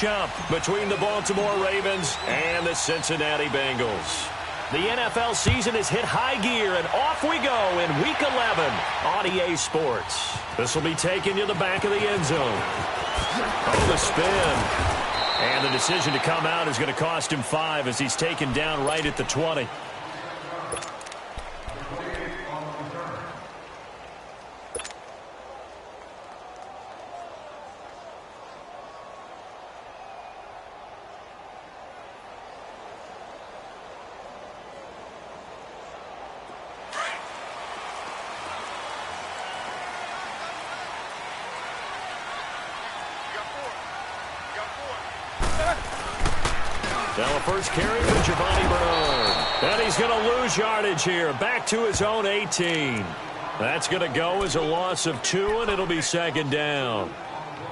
matchup between the Baltimore Ravens and the Cincinnati Bengals. The NFL season has hit high gear, and off we go in Week 11 on EA Sports. This will be taken to the back of the end zone. Oh, the spin. And the decision to come out is going to cost him 5 as he's taken down right at the 20. Now a first carry for Giovanni Bernard. And he's going to lose yardage here. Back to his own 18. That's going to go as a loss of 2, and it'll be second down.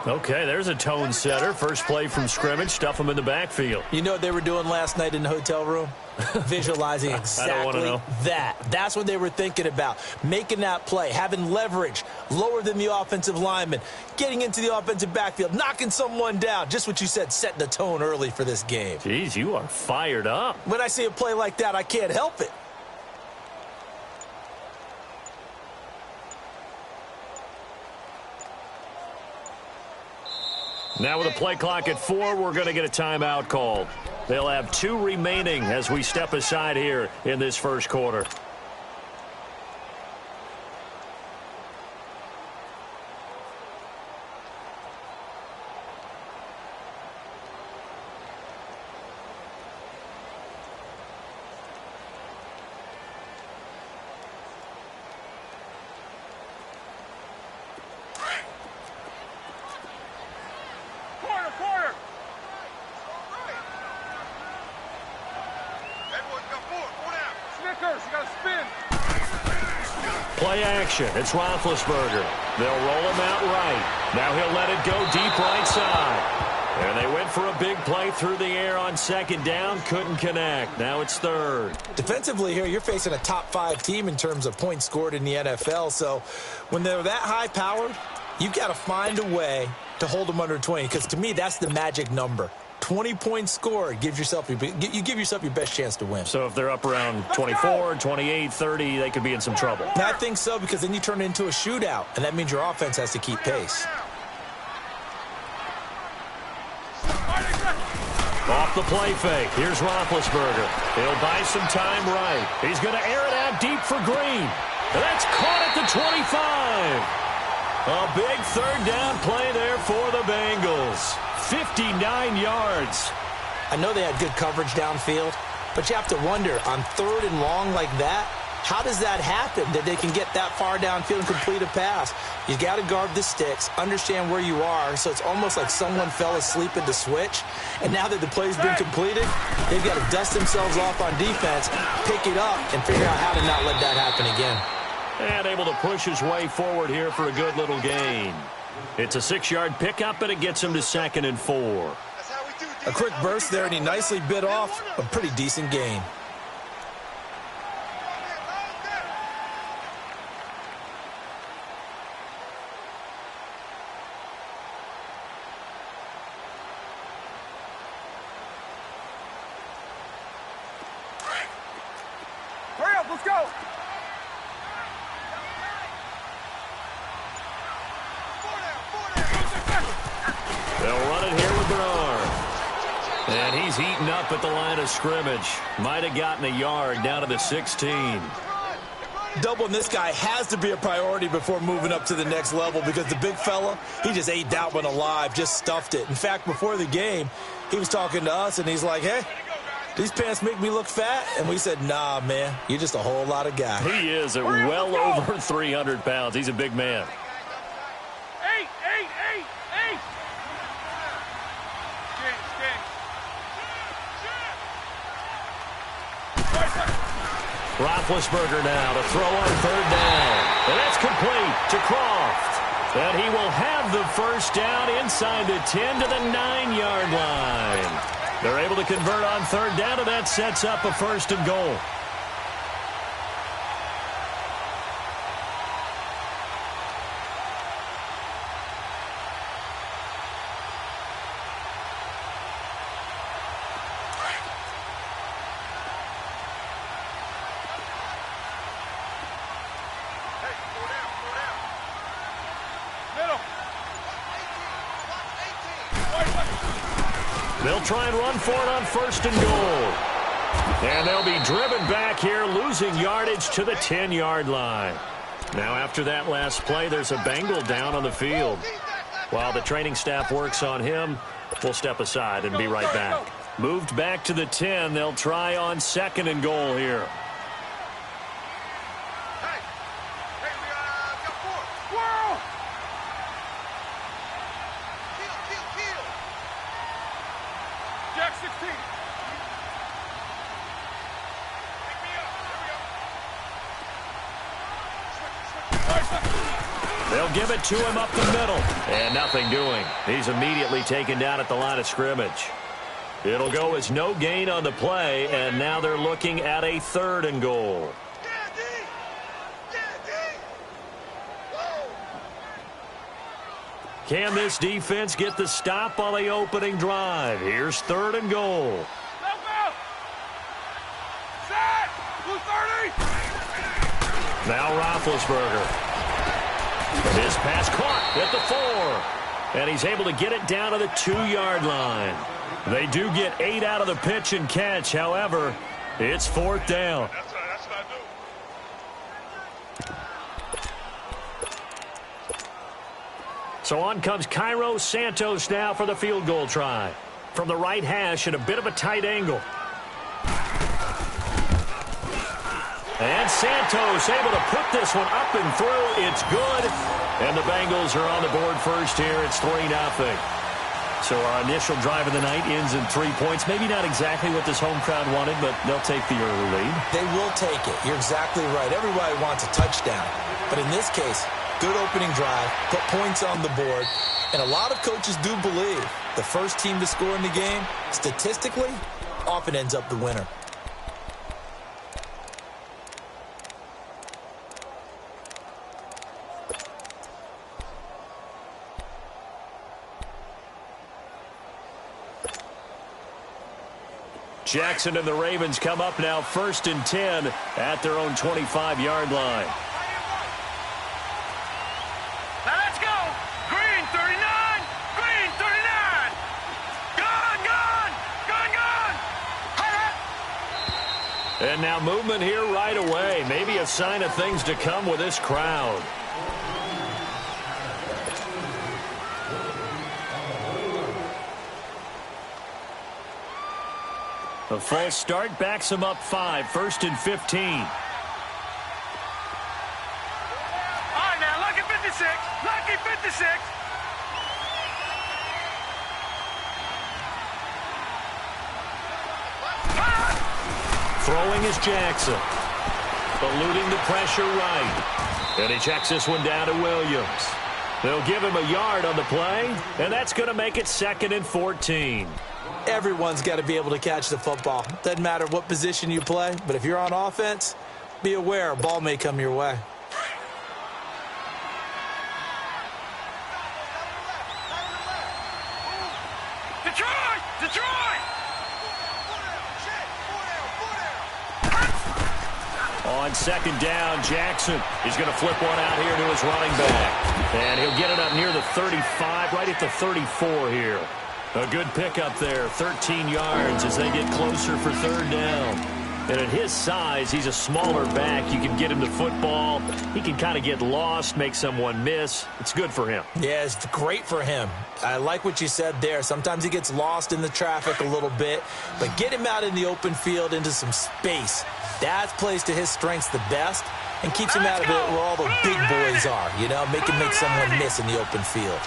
Okay, there's a tone setter. First play from scrimmage. Stuff him in the backfield. You know what they were doing last night in the hotel room? Visualizing exactly that. That's what they were thinking about. Making that play, having leverage, lower than the offensive lineman, getting into the offensive backfield, knocking someone down. Just what you said, setting the tone early for this game. Jeez, you are fired up. When I see a play like that, I can't help it. Now with a play clock at 4, we're going to get a timeout called. They'll have 2 remaining as we step aside here in this first quarter. Play action. It's Roethlisberger. They'll roll him out right. Now he'll let it go deep right side. And they went for a big play through the air on second down. Couldn't connect. Now it's third. Defensively here, you're facing a top-5 team in terms of points scored in the NFL. So when they're that high-powered, you've got to find a way to hold them under 20. Because to me, that's the magic number. 20 points scored, you give yourself your best chance to win. So if they're up around 24, 28, 30, they could be in some trouble. I think so, because then you turn it into a shootout, and that means your offense has to keep pace. Off the play fake. Here's Roethlisberger. He'll buy some time right. He's going to air it out deep for Green. And that's caught at the 25. A big third down play there for the Bengals. 59 yards. I know they had good coverage downfield, but you have to wonder, on third and long like that, how does that happen, that they can get that far downfield and complete a pass? You got to guard the sticks, understand where you are, so it's almost like someone fell asleep at the switch, and now that the play's been completed, they've got to dust themselves off on defense, pick it up, and figure out how to not let that happen again. And able to push his way forward here for a good little gain. It's a 6-yard pickup, and it gets him to 2nd and 4. A quick burst there, and he nicely bit off a pretty decent gain. Hurry up, let's go! They'll run it here with Bernard. And he's eaten up at the line of scrimmage. Might have gotten a yard down to the 16. Doubling this guy has to be a priority before moving up to the next level, because the big fella, he just ate that one alive, just stuffed it. In fact, before the game, he was talking to us, and he's like, hey, these pants make me look fat? And we said, nah, man, you're just a whole lot of guy. He is at well over 300 pounds. He's a big man. Roethlisberger now to throw on third down. And that's complete to Croft. And he will have the first down inside the 10 to the 9-yard line. They're able to convert on third down, and that sets up a 1st and goal. They'll try and run for it on 1st and goal. And they'll be driven back here, losing yardage to the 10-yard line. Now, after that last play, there's a Bengal down on the field. While the training staff works on him, we'll step aside and be right back. Moved back to the 10. They'll try on 2nd and goal here. Jack 16. They'll give it to him up the middle. And nothing doing. He's immediately taken down at the line of scrimmage. It'll go as no gain on the play, and now they're looking at a 3rd and goal. Can this defense get the stop on the opening drive? Here's 3rd and goal. Now Roethlisberger. His pass caught at the 4. And he's able to get it down to the 2-yard line. They do get 8 out of the pitch and catch. However, it's 4th down. That's what I do. So on comes Cairo Santos now for the field goal try. From the right hash at a bit of a tight angle. And Santos able to put this one up and through. It's good. And the Bengals are on the board first here. It's 3-0. So our initial drive of the night ends in 3 points. Maybe not exactly what this home crowd wanted, but they'll take the early lead. They will take it. You're exactly right. Everybody wants a touchdown. But in this case, good opening drive, put points on the board. And a lot of coaches do believe the first team to score in the game, statistically, often ends up the winner. Jackson and the Ravens come up now 1st and 10 at their own 25-yard line. Now let's go. Green 39. Green 39. Gone. And now movement here right away. Maybe a sign of things to come with this crowd. A false start backs him up 5, 1st and 15. All right, now, lucky 56. Lucky 56. Throwing is Jackson. Eluding the pressure right. And he checks this one down to Williams. They'll give him a yard on the play, and that's going to make it 2nd and 14. Everyone's got to be able to catch the football. Doesn't matter what position you play, but if you're on offense, be aware a ball may come your way. Detroit! Detroit! On 2nd down, Jackson is going to flip one out here to his running back. And he'll get it up near the 35, right at the 34 here. A good pickup there, 13 yards as they get closer for 3rd down. And at his size, he's a smaller back. You can get him the football. He can kind of get lost, make someone miss. It's good for him. Yeah, it's great for him. I like what you said there. Sometimes he gets lost in the traffic a little bit, but get him out in the open field into some space. That plays to his strengths the best and keeps him out of it where all the big boys are, you know, make someone miss in the open field.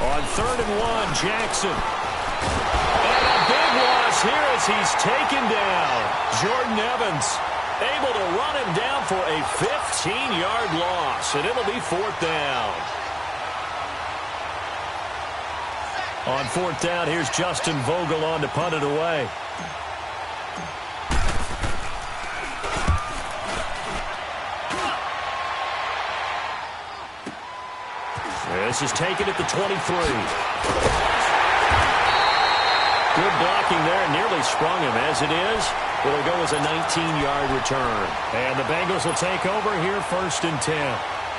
On 3rd and 1, Jackson. And a big loss here as he's taken down. Jordan Evans able to run him down for a 15-yard loss, and it'll be 4th down. On 4th down, here's Justin Vogel on to punt it away. This is taken at the 23. Good blocking there, nearly sprung him. As it is, it'll go as a 19-yard return. And the Bengals will take over here 1st and 10.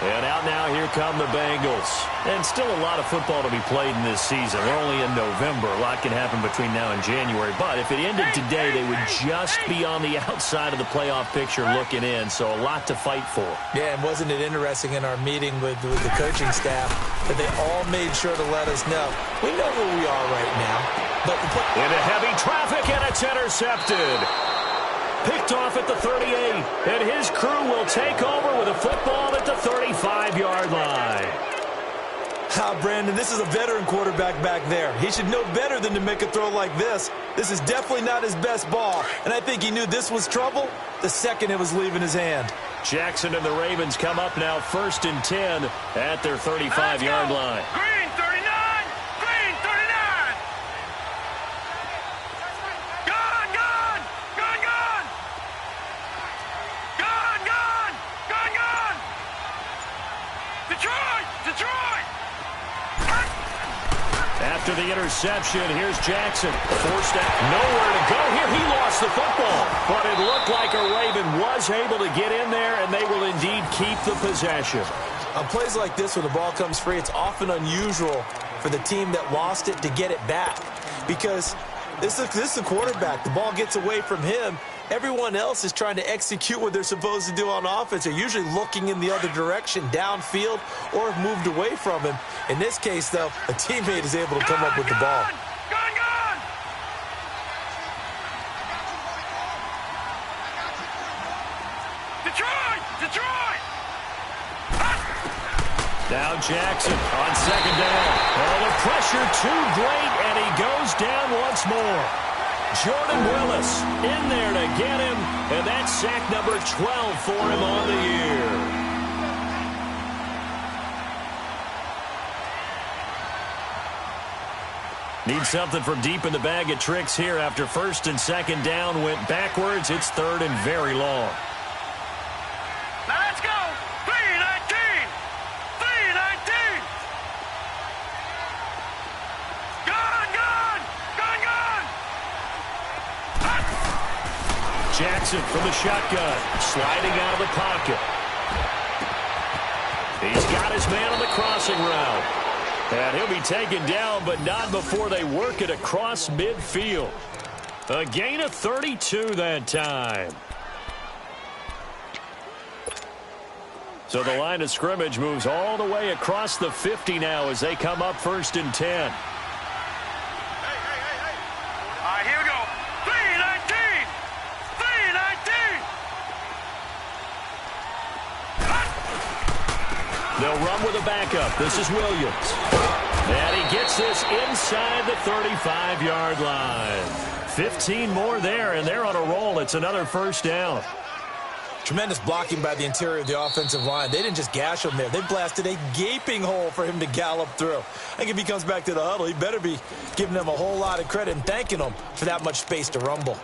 And out now, here come the Bengals. And still a lot of football to be played in this season. We're only in November. A lot can happen between now and January. But if it ended today, they would just be on the outside of the playoff picture looking in. So a lot to fight for. Yeah, and wasn't it interesting in our meeting with the coaching staff that they all made sure to let us know, we know where we are right now. But into heavy traffic, and it's intercepted. Picked off at the 38, and his crew will take over with a football at the 35-yard line. Brandon, this is a veteran quarterback back there. He should know better than to make a throw like this. This is definitely not his best ball, and I think he knew this was trouble the second it was leaving his hand. Jackson and the Ravens come up now 1st and 10 at their 35-yard line. Green 39! Green 39! Gone, gone! Gone, gone! Gone, gone! Gone, gone! Detroit! Detroit! After the interception, here's Jackson. Forced out. Nowhere to go here. He lost the football. But it looked like a Raven was able to get in there, and they will indeed keep the possession. On plays like this, when the ball comes free, it's often unusual for the team that lost it to get it back. Because this is the quarterback. The ball gets away from him. Everyone else is trying to execute what they're supposed to do on offense. They're usually looking in the other direction, downfield, or have moved away from him. In this case, though, a teammate is able to come up with the ball. Gone, gone! Detroit! Detroit! Now Jackson on 2nd down. Oh, the pressure too great, and he goes down once more. Jordan Willis in there to get him, and that's sack number 12 for him on the year. Need something from deep in the bag of tricks here after 1st and 2nd down went backwards. It's 3rd and very long. Now let's go! 3-19! 3-19! Gone, gone! Gone, gone! Jackson from the shotgun, sliding out of the pocket. He's got his man on the crossing route. And he'll be taken down, but not before they work it across midfield. A gain of 32 that time. So the line of scrimmage moves all the way across the 50 now as they come up 1st and 10. All right, here we go. 3-19! 3-19! They'll run with a backup. This is Williams. And he gets this inside the 35-yard line. 15 more there, and they're on a roll. It's another 1st down. Tremendous blocking by the interior of the offensive line. They didn't just gash him there. They blasted a gaping hole for him to gallop through. I think if he comes back to the huddle, he better be giving them a whole lot of credit and thanking them for that much space to rumble.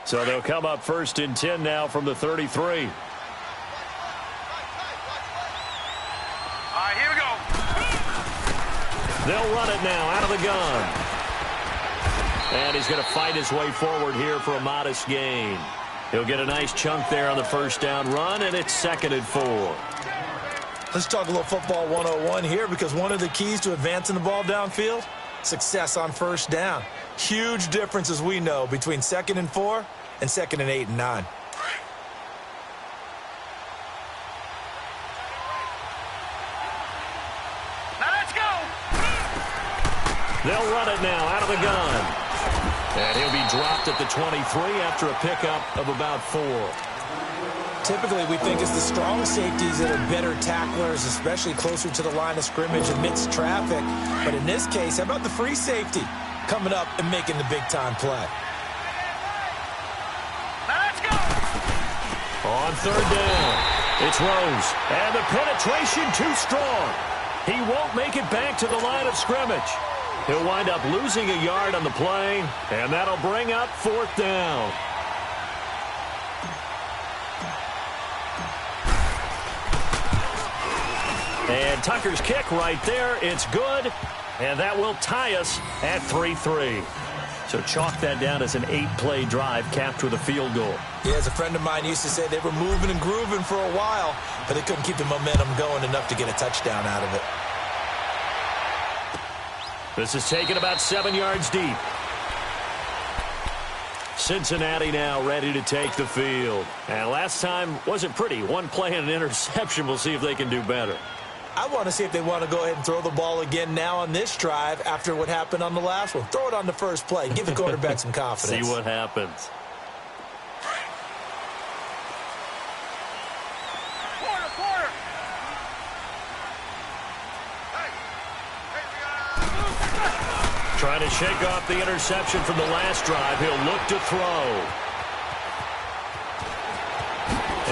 So they'll come up 1st and 10 now from the 33. All right, here we go. They'll run it now out of the gun. And he's going to fight his way forward here for a modest gain. He'll get a nice chunk there on the 1st down run, and it's 2nd and 4. Let's talk a little football 101 here, because one of the keys to advancing the ball downfield, success on 1st down. Huge difference, as we know, between 2nd and 4 and 2nd and 8 and 9. Now let's go. They'll run it now out of the gun. And he'll be dropped at the 23 after a pickup of about 4. Typically, we think it's the strong safeties that are better tacklers, especially closer to the line of scrimmage amidst traffic. But in this case, how about the free safety coming up and making the big-time play? Now let's go. On 3rd down, it's Rose. And the penetration too strong. He won't make it back to the line of scrimmage. He'll wind up losing a yard on the play, and that'll bring up 4th down. And Tucker's kick right there. It's good, and that will tie us at 3-3. So chalk that down as an 8-play drive capped with a field goal. Yeah, as a friend of mine used to say, they were moving and grooving for a while, but they couldn't keep the momentum going enough to get a touchdown out of it. This is taken about 7 yards deep. Cincinnati now ready to take the field. And last time wasn't pretty. One play and an interception. We'll see if they can do better. I want to see if they want to go ahead and throw the ball again now on this drive after what happened on the last one. Throw it on the first play. Give the quarterback some confidence. See what happens. Trying to shake off the interception from the last drive. He'll look to throw.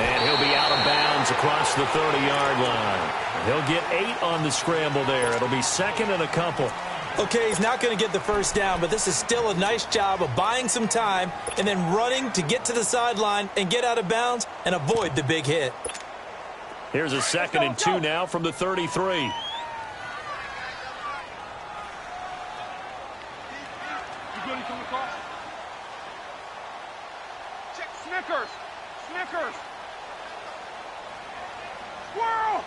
And he'll be out of bounds across the 30-yard line. He'll get 8 on the scramble there. It'll be second and a couple. Okay, he's not going to get the first down, but this is still a nice job of buying some time and then running to get to the sideline and get out of bounds and avoid the big hit. Here's a 2nd and 2 now from the 33. Snickers! Snickers! Squirrel!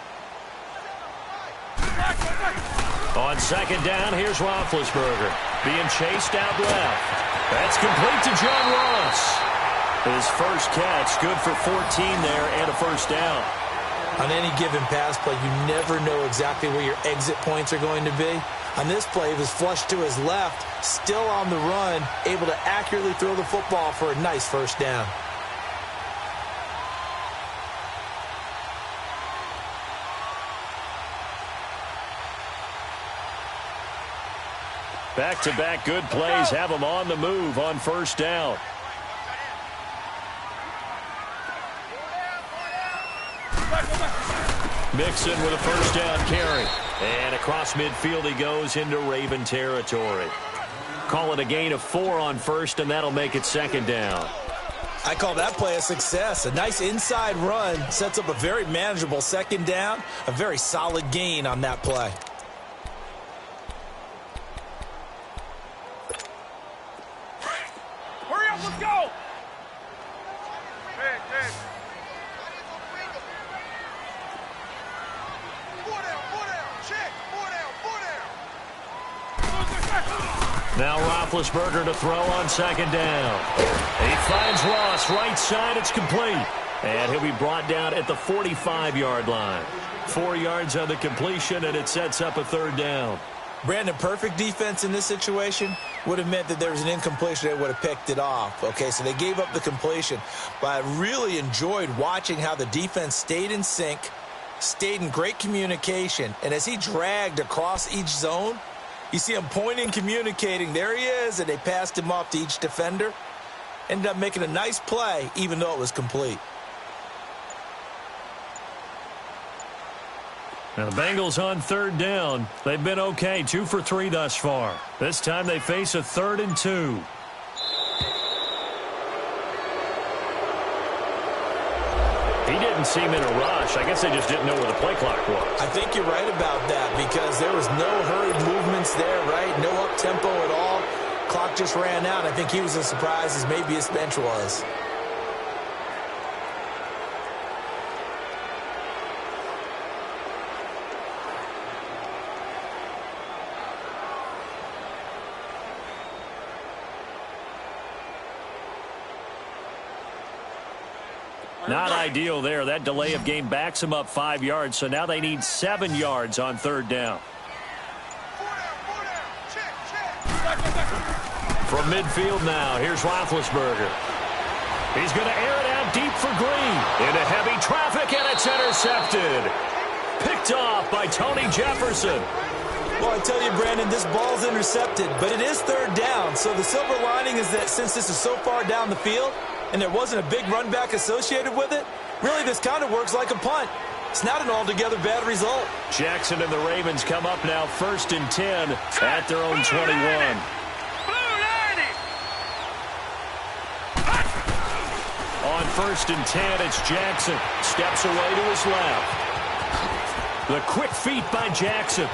On 2nd down, here's Roethlisberger. Being chased out left. That's complete to John Ross. His first catch, good for 14 there and a first down. On any given pass play, you never know exactly where your exit points are going to be. On this play, he was flushed to his left, still on the run, able to accurately throw the football for a nice first down. Back-to-back good plays have him on the move on first down. Mixon with a first down carry. And across midfield he goes into Raven territory. Call it a gain of 4 on first, and that'll make it 2nd down. I call that play a success. A nice inside run sets up a very manageable 2nd down. A very solid gain on that play. Hurry up, let's go! Hey. Now Roethlisberger to throw on 2nd down. He finds Ross right side. It's complete. And he'll be brought down at the 45-yard line. 4 yards on the completion, and it sets up a 3rd down. Brandon, perfect defense in this situation would have meant that there was an incompletion that would have picked it off. Okay, so they gave up the completion. But I really enjoyed watching how the defense stayed in sync, stayed in great communication. And as he dragged across each zone, you see him pointing, communicating. There he is, and they passed him off to each defender. Ended up making a nice play, even though it was complete. Now the Bengals on 3rd down. They've been okay, 2 for 3 thus far. This time they face a 3rd and 2. He didn't seem in a rush. I guess they just didn't know where the play clock was. I think you're right about that because there was no hurried movements there, right? No up-tempo at all. Clock just ran out. I think he was as surprised as maybe his bench was. Not ideal there. That delay of game backs them up 5 yards, so now they need 7 yards on 3rd down. From midfield now, here's Roethlisberger. He's going to air it out deep for Green. Into heavy traffic, and it's intercepted. Picked off by Tony Jefferson. Well, I tell you, Brandon, this ball's intercepted, but it is 3rd down. So the silver lining is that since this is so far down the field, and there wasn't a big run back associated with it, really this kind of works like a punt. It's not an altogether bad result. Jackson and the Ravens come up now 1st and 10 at their own 21. On 1st and 10, it's Jackson. Steps away to his left. The quick feet by Jackson.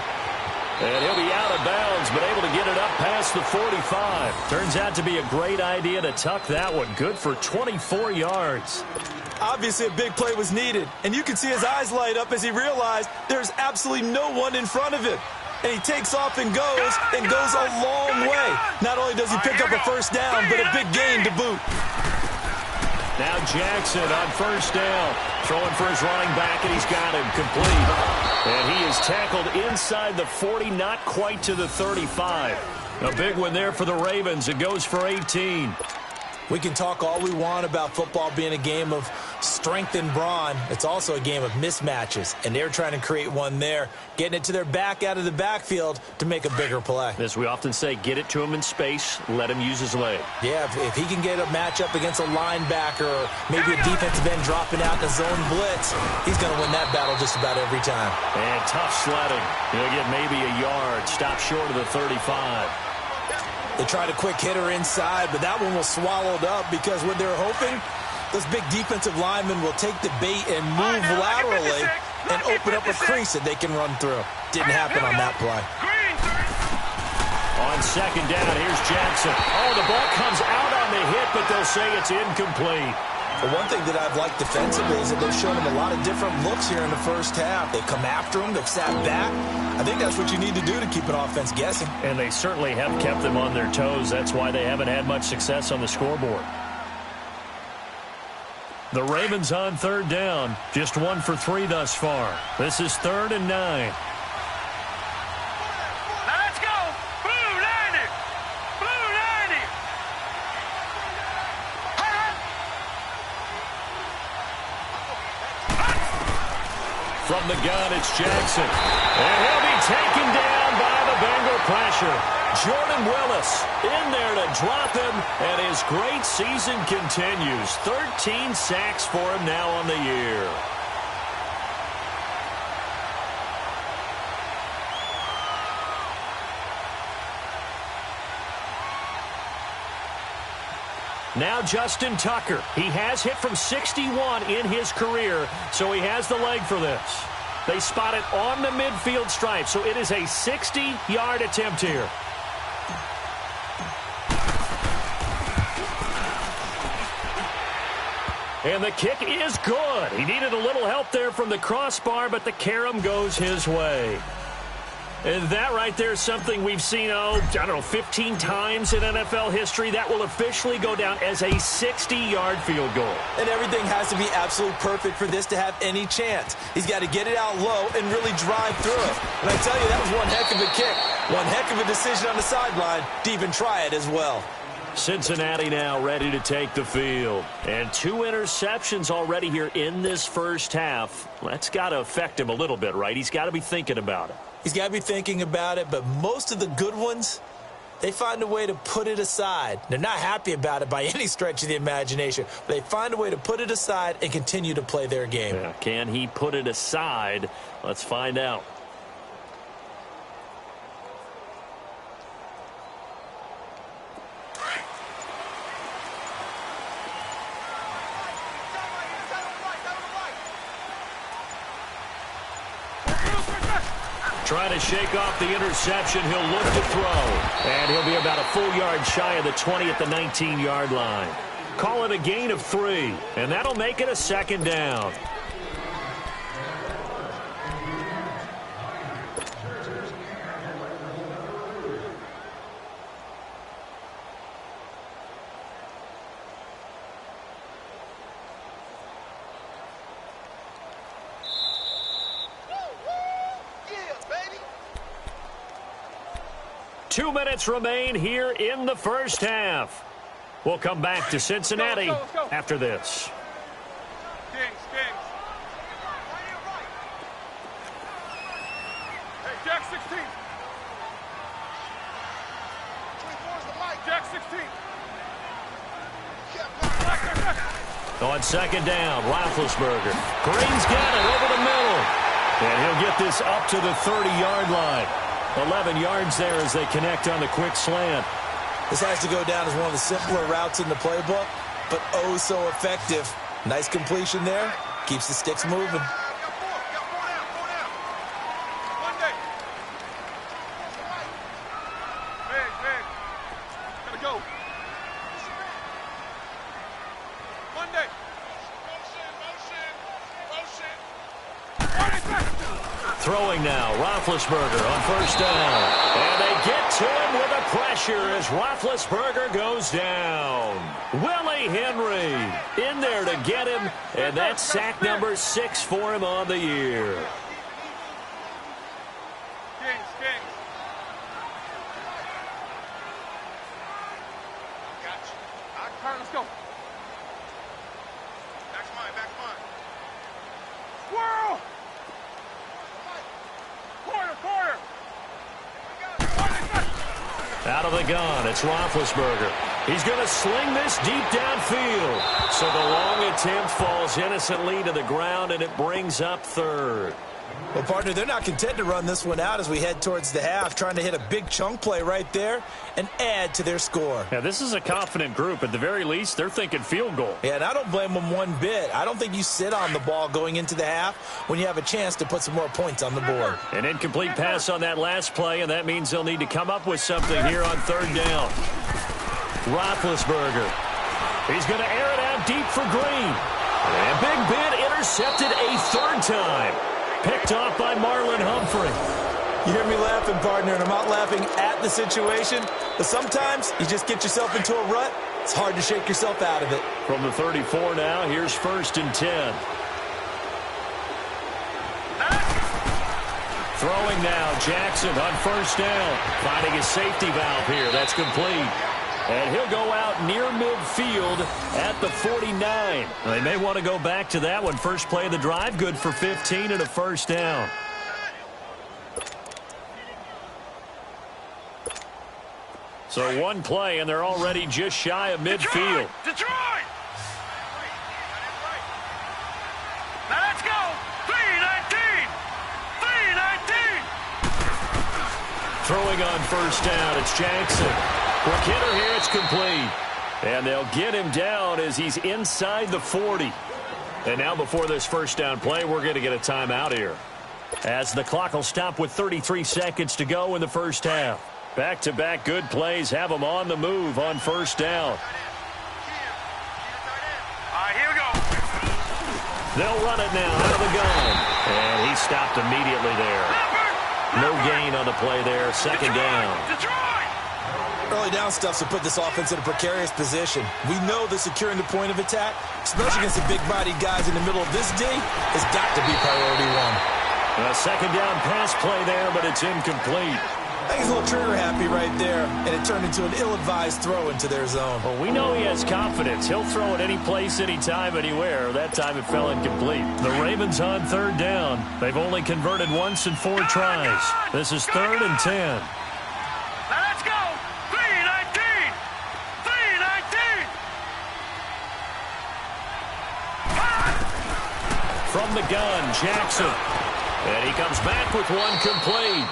And he'll be out of bounds, but able to get it up past the 45. Turns out to be a great idea to tuck that one. Good for 24 yards. Obviously, a big play was needed, and you can see his eyes light up as he realized there's absolutely no one in front of him. And he takes off and goes a long way. Not only does he pick up a first down, but a big gain to boot. Now Jackson on first down, throwing for his running back, and he's got him complete. And he is tackled inside the 40, not quite to the 35. A big one there for the Ravens. It goes for 18. We can talk all we want about football being a game of strength and brawn. It's also a game of mismatches, and they're trying to create one there, getting it to their back out of the backfield to make a bigger play. As we often say, get it to him in space, let him use his leg. Yeah, if he can get a matchup against a linebacker or maybe a defensive end dropping out in a zone blitz, he's going to win that battle just about every time. And tough sledding. He'll get maybe a yard, stop short of the 35. They tried a quick hitter inside, but that one was swallowed up because what they're hoping, those big defensive linemen will take the bait and move laterally and open up a crease that they can run through. Didn't happen on that play. On second down, here's Jackson. Oh, the ball comes out on the hit, but they'll say it's incomplete. Well, one thing that I've liked defensively is that they've shown him a lot of different looks here in the first half. They've come after him. They've sat back. I think that's what you need to do to keep an offense guessing. And they certainly have kept them on their toes. That's why they haven't had much success on the scoreboard. The Ravens on third down. Just 1 for 3 thus far. This is 3rd and 9. From the gun, it's Jackson. And he'll be taken down by the Bengal pressure. Jordan Willis in there to drop him, and his great season continues. 13 sacks for him now on the year. Now Justin Tucker. He has hit from 61 in his career, so he has the leg for this. They spot it on the midfield stripe, so it is a 60-yard attempt here. And the kick is good. He needed a little help there from the crossbar, but the carom goes his way. And that right there is something we've seen, 15 times in NFL history. That will officially go down as a 60-yard field goal. And everything has to be absolutely perfect for this to have any chance. He's got to get it out low and really drive through it. And I tell you, that was one heck of a kick. One heck of a decision on the sideline to even try it as well. Cincinnati now ready to take the field. And 2 interceptions already here in this first half. That's got to affect him a little bit, right? He's got to be thinking about it. He's got to be thinking about it, but most of the good ones, they find a way to put it aside. They're not happy about it by any stretch of the imagination, but they find a way to put it aside and continue to play their game. Yeah, can he put it aside? Let's find out. Trying to shake off the interception. He'll look to throw. And he'll be about a full yard shy of the 20 at the 19-yard line. Call it a gain of 3. And that'll make it a 2nd down. Two minutes remain here in the first half. We'll come back to Cincinnati after this. Kings. Hey, Jack 16. Jack 16. On second down, Roethlisberger. Green's got it over the middle. And he'll get this up to the 30-yard line. 11 yards there as they connect on the quick slant. This has to go down as one of the simpler routes in the playbook, but oh so effective. Nice completion there. Keeps the sticks moving. Throwing now, Roethlisberger on first down. And they get to him with a pressure as Roethlisberger goes down. Willie Henry in there to get him, and that's sack number 6 for him on the year. Kings. Gotcha. All right, turn, let's go. Back's mine. Squirrel! Corner! Out of the gun, it's Roethlisberger. He's going to sling this deep downfield. So the long attempt falls innocently to the ground, and it brings up third. Well, partner, they're not content to run this one out as we head towards the half, trying to hit a big chunk play right there and add to their score. Yeah, this is a confident group. At the very least, they're thinking field goal. Yeah, and I don't blame them one bit. I don't think you sit on the ball going into the half when you have a chance to put some more points on the board. An incomplete pass on that last play, and that means they'll need to come up with something here on third down. Roethlisberger. He's going to air it out deep for Green. And Big Ben intercepted a third time. Picked off by Marlon Humphrey. You hear me laughing, partner, and I'm not laughing at the situation, but sometimes you just get yourself into a rut. It's hard to shake yourself out of it. From the 34 now, here's 1st and 10. Throwing now, Jackson on first down. Finding his safety valve here. That's complete. And he'll go out near midfield at the 49. They may want to go back to that one. First play of the drive, good for 15 and a first down. So one play, and they're already just shy of midfield. Detroit! Now let's go! 3-19! Throwing on first down, it's Jackson. Quick hitter here, it's complete. And they'll get him down as he's inside the 40. And now before this first down play, we're going to get a timeout here, as the clock will stop with 33 seconds to go in the first half. Back-to-back good plays have them on the move on first down. All right, here we go. They'll run it now out of the gun. And he stopped immediately there. No gain on the play there. Second down. Detroit! Early down stuffs will put this offense in a precarious position. We know that securing the point of attack, especially against the big-bodied guys in the middle of this D, has got to be priority one. A second down pass play there, but it's incomplete. I think he's a little trigger-happy right there, and it turned into an ill-advised throw into their zone. Well, we know he has confidence. He'll throw it any place, anytime, anywhere. That time it fell incomplete. The Ravens on third down. They've only converted once in 4 tries. This is 3rd and 10. Now let's go. 3-19. 3-19. From the gun, Jackson. And he comes back with one complete.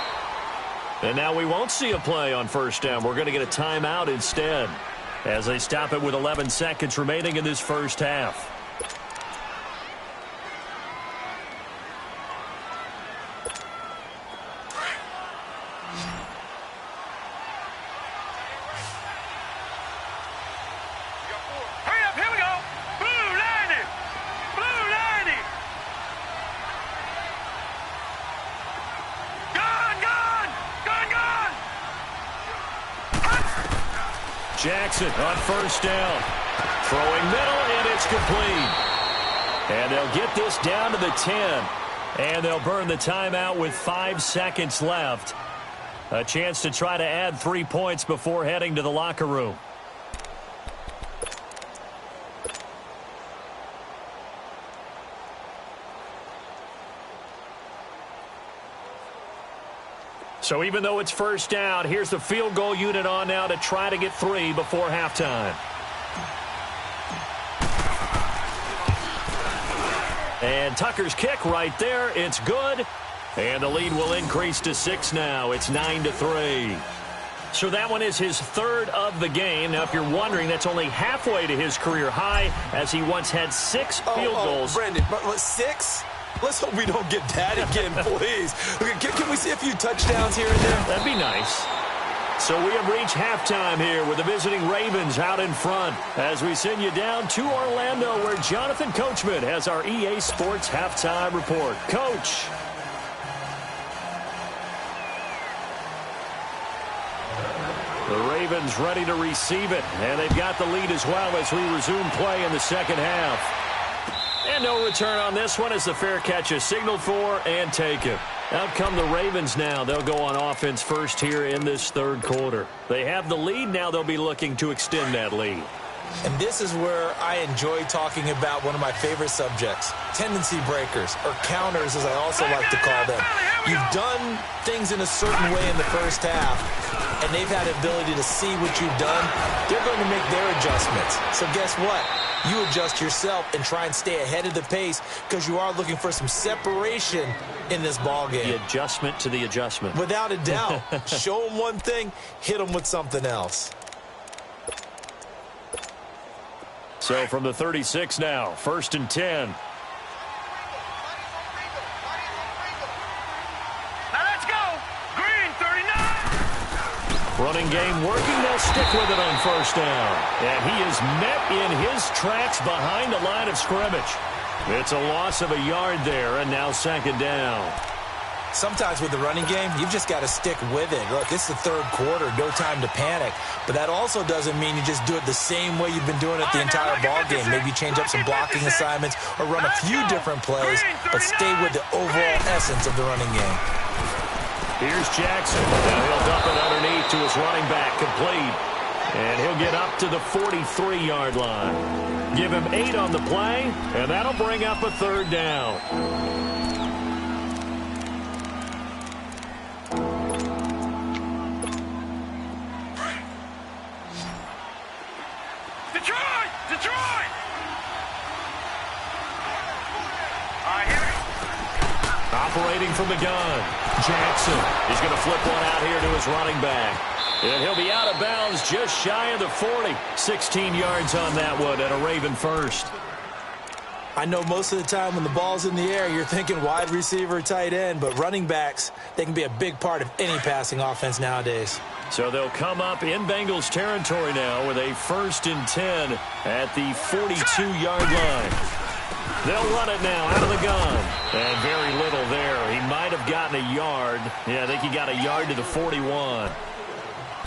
And now we won't see a play on first down. We're going to get a timeout instead, as they stop it with 11 seconds remaining in this first half. Hurry up, here we go. Blue 90. Blue 90. Gone, gone. Gone, gone. Jackson on first down. Throwing middle, and it's complete. And they'll get this down to the 10. And they'll burn the timeout with 5 seconds left. A chance to try to add 3 points before heading to the locker room. So even though it's first down, here's the field goal unit on now to try to get 3 before halftime. And Tucker's kick right there. It's good. And the lead will increase to 6 now. It's 9-3. So that one is his 3rd of the game. Now, if you're wondering, that's only halfway to his career high, as he once had 6 field goals. Brandon, but 6? Let's hope we don't get that again, please. Can we see a few touchdowns here and there? That'd be nice. So we have reached halftime here with the visiting Ravens out in front, as we send you down to Orlando, where Jonathan Coachman has our EA Sports halftime report. Coach. The Ravens ready to receive it, and they've got the lead as well as we resume play in the second half. And no return on this one as the fair catch is signaled for and taken. Out come the Ravens now. They'll go on offense first here in this third quarter. They have the lead. Now they'll be looking to extend that lead. And this is where I enjoy talking about one of my favorite subjects, tendency breakers, or counters as I also like to call them. You've done things in a certain way in the first half, and they've had the ability to see what you've done. They're going to make their adjustments. So guess what? You adjust yourself and try and stay ahead of the pace because you are looking for some separation in this ball game. The adjustment to the adjustment. Without a doubt. Show them one thing, hit them with something else. So from the 36 now, 1st and 10. Now let's go. Green 39. Running game working. They'll stick with it on 1st down. And he is met in his tracks behind the line of scrimmage. It's a loss of a yard there, and now 2nd down. Sometimes with the running game, you've just got to stick with it. Look, it's the third quarter, no time to panic. But that also doesn't mean you just do it the same way you've been doing it the entire ball game. Maybe change up some blocking assignments or run a few different plays, but stay with the overall essence of the running game. Here's Jackson. Now he'll dump it underneath to his running back, complete. And he'll get up to the 43-yard line. Give him 8 on the play, and that'll bring up a 3rd down. Detroit! Detroit! All right, here we go. Operating from the gun, Jackson is going to flip one out here to his running back. And he'll be out of bounds just shy of the 40. 16 yards on that one and a Raven first. I know most of the time when the ball's in the air, you're thinking wide receiver, tight end, but running backs, they can be a big part of any passing offense nowadays. So they'll come up in Bengals territory now with a 1st and 10 at the 42-yard line. They'll run it now out of the gun. And very little there. He might have gotten a yard. Yeah, I think he got a yard to the 41.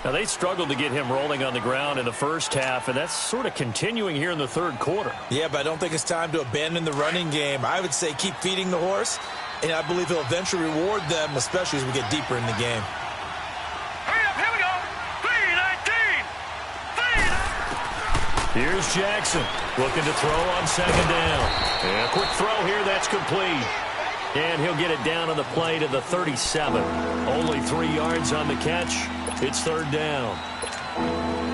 Now, they struggled to get him rolling on the ground in the first half, and that's sort of continuing here in the third quarter. Yeah, but I don't think it's time to abandon the running game. I would say keep feeding the horse, and I believe he'll eventually reward them, especially as we get deeper in the game. Hurry up, here we go. 3-19. Here's Jackson looking to throw on 2nd down. And a quick throw here, that's complete. And he'll get it down on the play to the 37. Only 3 yards on the catch. It's 3rd down.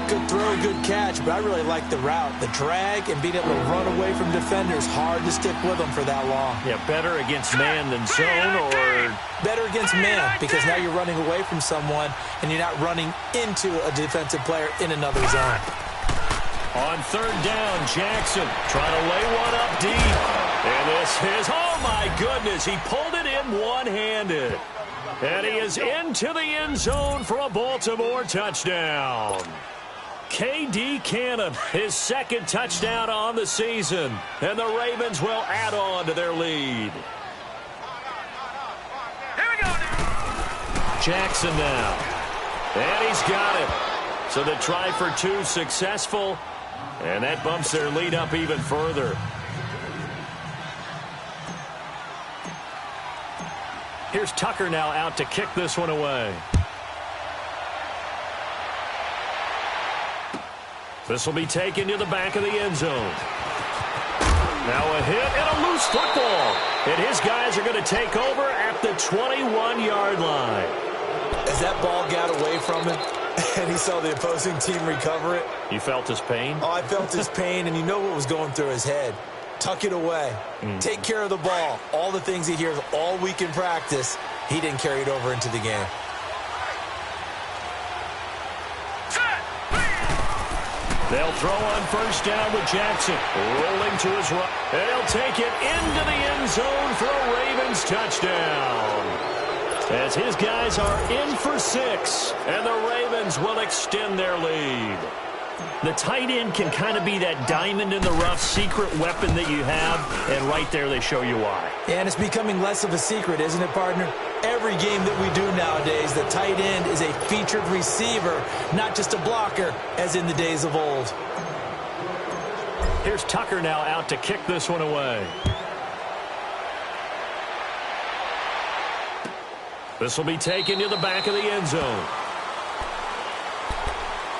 Good throw, good catch, but I really like the route. The drag and being able to run away from defenders, hard to stick with them for that long. Yeah, better against man than zone, or better against man, because now you're running away from someone and you're not running into a defensive player in another zone. On 3rd down, Jackson trying to lay one up deep. And this is, oh my goodness, he pulled it in one-handed. And he is into the end zone for a Baltimore touchdown. K.D. Cannon, his 2nd touchdown on the season. And the Ravens will add on to their lead. Here we go. Jackson now. And he's got it. So the try for 2 successful. And that bumps their lead up even further. Here's Tucker now out to kick this one away. This will be taken to the back of the end zone. Now a hit and a loose football. And his guys are going to take over at the 21-yard line. As that ball got away from him and he saw the opposing team recover it. You felt his pain? Oh, I felt his pain, and you know what was going through his head. Tuck it away. Take care of the ball. All the things he hears all week in practice, he didn't carry it over into the game. They'll throw on 1st down with Jackson. Rolling to his right. And he'll take it into the end zone for a Ravens touchdown. As his guys are in for 6. And the Ravens will extend their lead. The tight end can kind of be that diamond in the rough secret weapon that you have, and right there they show you why. And it's becoming less of a secret, isn't it, partner? Every game that we do nowadays, the tight end is a featured receiver, not just a blocker, as in the days of old. Here's Tucker now out to kick this one away. This will be taken to the back of the end zone.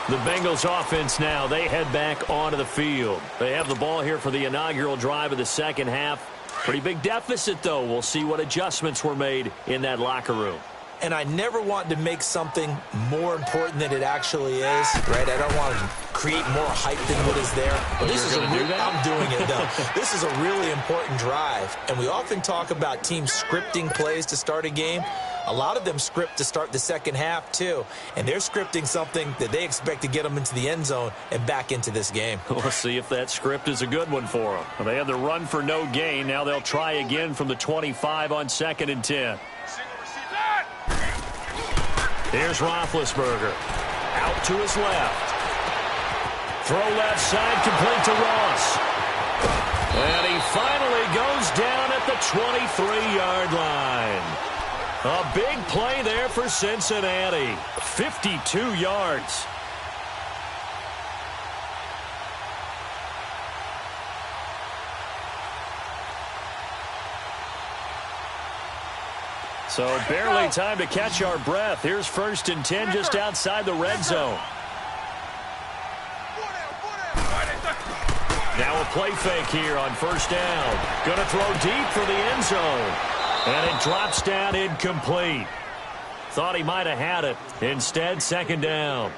The Bengals offense now, they head back onto the field. They have the ball here for the inaugural drive of the second half. Pretty big deficit, though. We'll see what adjustments were made in that locker room. And I never want to make something more important than it actually is, right? I don't want to create more hype than what is there. But this is I'm doing it, though. This is a really important drive. And we often talk about teams scripting plays to start a game. A lot of them script to start the second half, too. And they're scripting something that they expect to get them into the end zone and back into this game. We'll see if that script is a good one for them. Well, they had the run for no gain. Now they'll try again from the 25 on 2nd and 10. Here's Roethlisberger. Out to his left. Throw left side, complete to Ross. And he finally goes down at the 23-yard line. A big play there for Cincinnati. 52 yards. So barely time to catch our breath. Here's 1st and 10 just outside the red zone. Now a play fake here on 1st down. Going to throw deep for the end zone. And it drops down incomplete. Thought he might have had it. Instead, 2nd down.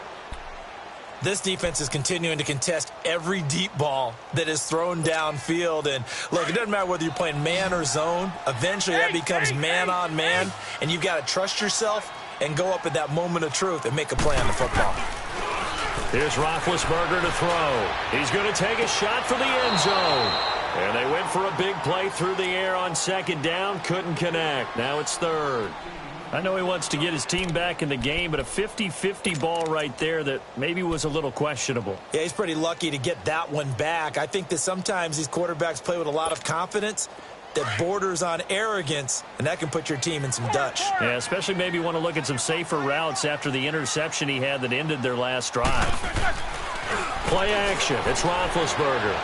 This defense is continuing to contest every deep ball that is thrown downfield. And, look, it doesn't matter whether you're playing man or zone. Eventually, that becomes man on man. And you've got to trust yourself and go up at that moment of truth and make a play on the football. Here's Roethlisberger to throw. He's going to take a shot for the end zone. And they went for a big play through the air on 2nd down. Couldn't connect. Now it's 3rd. I know he wants to get his team back in the game, but a 50-50 ball right there that maybe was a little questionable. Yeah, he's pretty lucky to get that one back. I think that sometimes these quarterbacks play with a lot of confidence that borders on arrogance, and that can put your team in some Dutch. Yeah, especially maybe want to look at some safer routes after the interception he had that ended their last drive. Play action. It's Roethlisberger.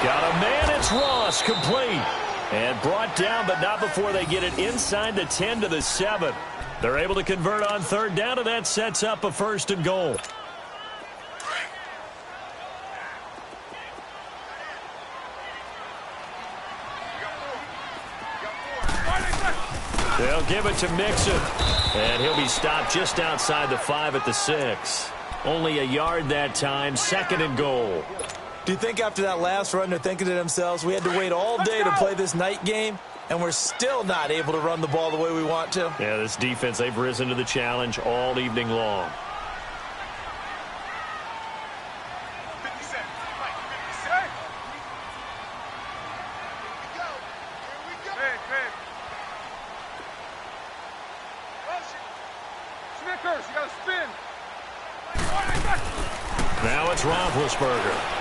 Got a man. It's Ross. Complete. And brought down, but not before they get it inside the 10 to the 7. They're able to convert on 3rd down, and that sets up a 1st and goal. They'll give it to Mixon. And he'll be stopped just outside the 5 at the 6. Only a yard that time, 2nd and goal. Do you think after that last run they're thinking to themselves, we had to wait all day to play this night game, and we're still not able to run the ball the way we want to? Yeah, this defense, they've risen to the challenge all evening long. Now it's Roethlisberger.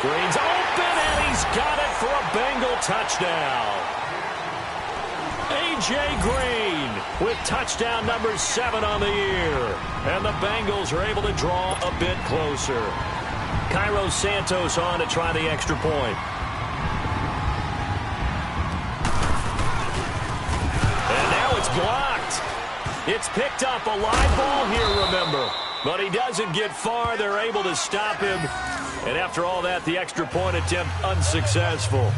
Green's open, and he's got it for a Bengal touchdown. A.J. Green with touchdown number 7 on the year. And the Bengals are able to draw a bit closer. Cairo Santos on to try the extra point. And now it's blocked. It's picked up, a live ball here, remember. But he doesn't get far. They're able to stop him. And after all that, the extra point attempt unsuccessful.